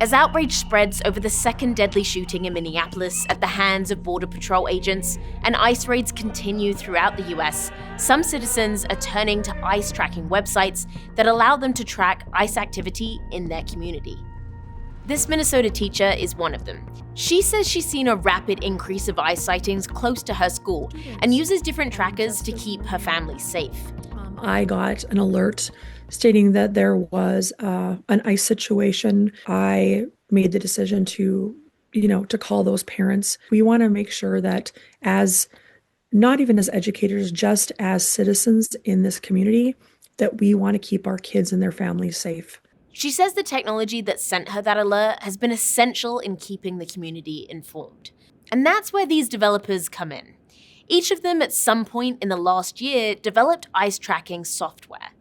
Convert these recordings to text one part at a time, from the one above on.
As outrage spreads over the second deadly shooting in Minneapolis at the hands of Border Patrol agents and ICE raids continue throughout the US, some citizens are turning to ICE tracking websites that allow them to track ICE activity in their community. This Minnesota teacher is one of them. She says she's seen a rapid increase of ICE sightings close to her school and uses different trackers to keep her family safe. I got an alert stating that there was an ICE situation. I made the decision to call those parents. We want to make sure that not even as educators, just as citizens in this community, that we want to keep our kids and their families safe. She says the technology that sent her that alert has been essential in keeping the community informed. And that's where these developers come in. Each of them at some point in the last year developed ICE tracking software.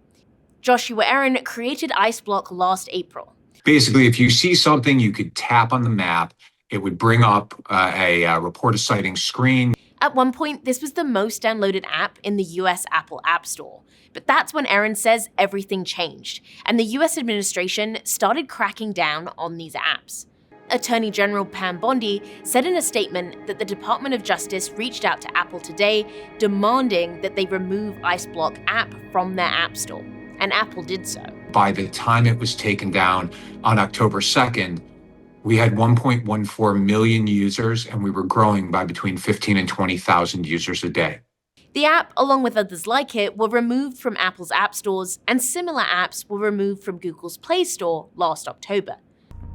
Joshua Aaron created IceBlock last April. Basically, if you see something, you could tap on the map. It would bring up a report of sighting screen. At one point, this was the most downloaded app in the US Apple App Store. But that's when Aaron says everything changed, and the US administration started cracking down on these apps. Attorney General Pam Bondi said in a statement that the Department of Justice reached out to Apple today demanding that they remove IceBlock app from their app store, and Apple did so. By the time it was taken down on October 2nd, we had 1.14 million users, and we were growing by between 15 and 20,000 users a day. The app, along with others like it, were removed from Apple's app stores, and similar apps were removed from Google's Play Store last October.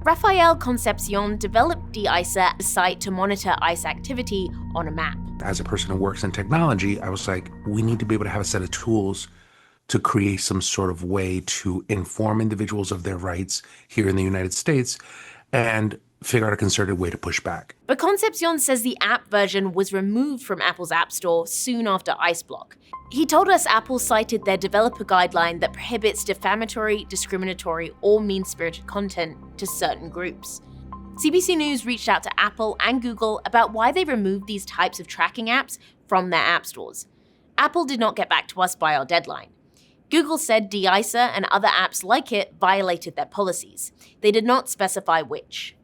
Rafael Concepcion developed de-ICER, a site to monitor ICE activity on a map. As a person who works in technology, I was like, we need to be able to have a set of tools to create some sort of way to inform individuals of their rights here in the United States and figure out a concerted way to push back. But Concepcion says the app version was removed from Apple's App Store soon after IceBlock. He told us Apple cited their developer guideline that prohibits defamatory, discriminatory, or mean-spirited content to certain groups. CBC News reached out to Apple and Google about why they removed these types of tracking apps from their app stores. Apple did not get back to us by our deadline. Google said de-ICER and other apps like it violated their policies. They did not specify which.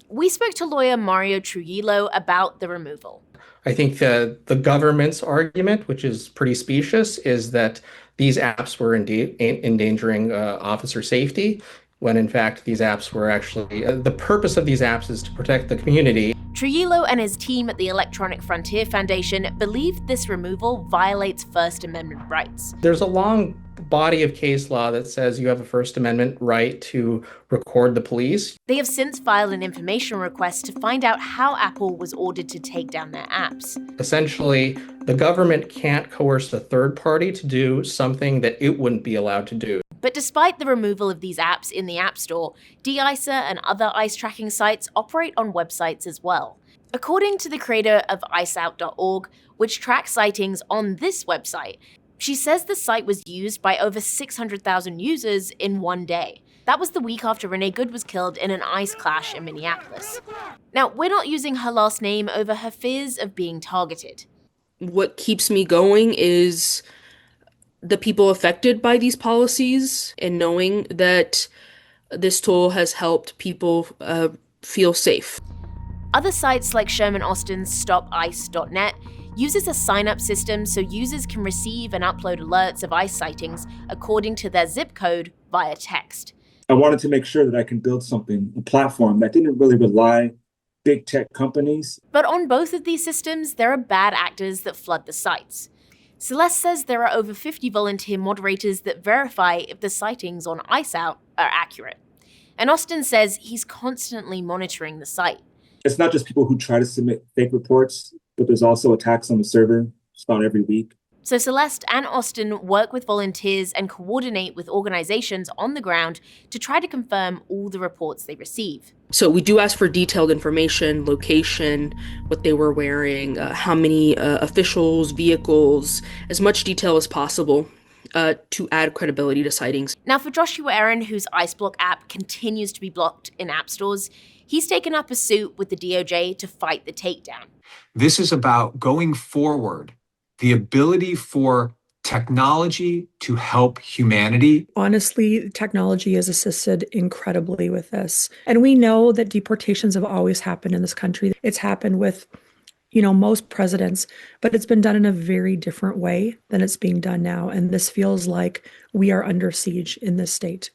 We spoke to lawyer Mario Trujillo about the removal. I think the government's argument, which is pretty specious, is that these apps were endangering officer safety, when in fact these apps were actually, the purpose of these apps is to protect the community. Trujillo and his team at the Electronic Frontier Foundation believe this removal violates First Amendment rights. There's a long body of case law that says you have a First Amendment right to record the police. They have since filed an information request to find out how Apple was ordered to take down their apps. Essentially, the government can't coerce a third party to do something that it wouldn't be allowed to do. But despite the removal of these apps in the App Store, de-ICER and other ICE tracking sites operate on websites as well. According to the creator of iceout.org, which tracks sightings on this website, she says the site was used by over 600,000 users in one day. That was the week after Renee Good was killed in an ICE clash in Minneapolis. Now, we're not using her last name over her fears of being targeted. What keeps me going is the people affected by these policies and knowing that this tool has helped people feel safe. Other sites like Sherman Austin's stopice.net uses a sign-up system so users can receive and upload alerts of ICE sightings according to their zip code via text. I wanted to make sure that I could build something, a platform that didn't really rely big tech companies. But on both of these systems, there are bad actors that flood the sites. Celeste says there are over 50 volunteer moderators that verify if the sightings on IceOut are accurate. And Austin says he's constantly monitoring the site. It's not just people who try to submit fake reports, but there's also attacks on the server just about every week. So Celeste and Austin work with volunteers and coordinate with organizations on the ground to try to confirm all the reports they receive. So we do ask for detailed information, location, what they were wearing, how many officials, vehicles, as much detail as possible to add credibility to sightings. Now for Joshua Aaron, whose IceBlock app continues to be blocked in app stores, he's taken up a suit with the DOJ to fight the takedown. This is about going forward, the ability for technology to help humanity. Honestly, technology has assisted incredibly with this. And we know that deportations have always happened in this country. It's happened with, most presidents, but it's been done in a very different way than it's being done now. And this feels like we are under siege in this state.